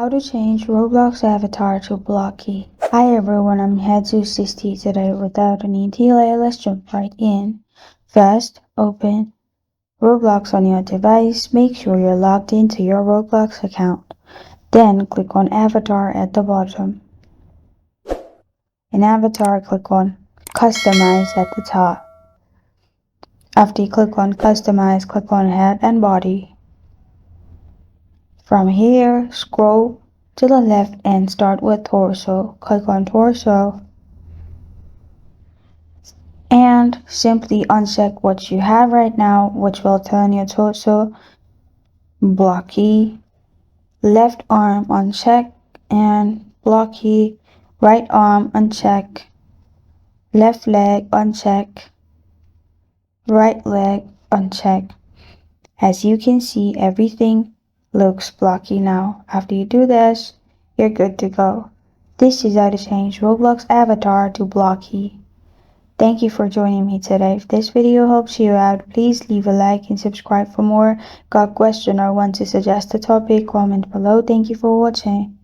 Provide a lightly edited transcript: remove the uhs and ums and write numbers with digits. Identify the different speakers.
Speaker 1: How to change Roblox avatar to Blocky. Hi everyone, I'm Jesus60 today. Without any delay, let's jump right in. First, open Roblox on your device. Make sure you're logged into your Roblox account. Then click on Avatar at the bottom. In Avatar, click on Customize at the top. After you click on Customize, click on Head and Body. From here, scroll to the left and start with Torso. Click on Torso and simply uncheck what you have right now, which will turn your torso blocky. Left arm uncheck and blocky. Right arm uncheck. Left leg uncheck. Right leg uncheck. As you can see, everything looks blocky now. After you do this, you're good to go. This is how to change Roblox avatar to blocky. Thank you for joining me today. If this video helps you out, please leave a like and subscribe for more. Got a question or want to suggest a topic? Comment below. Thank you for watching.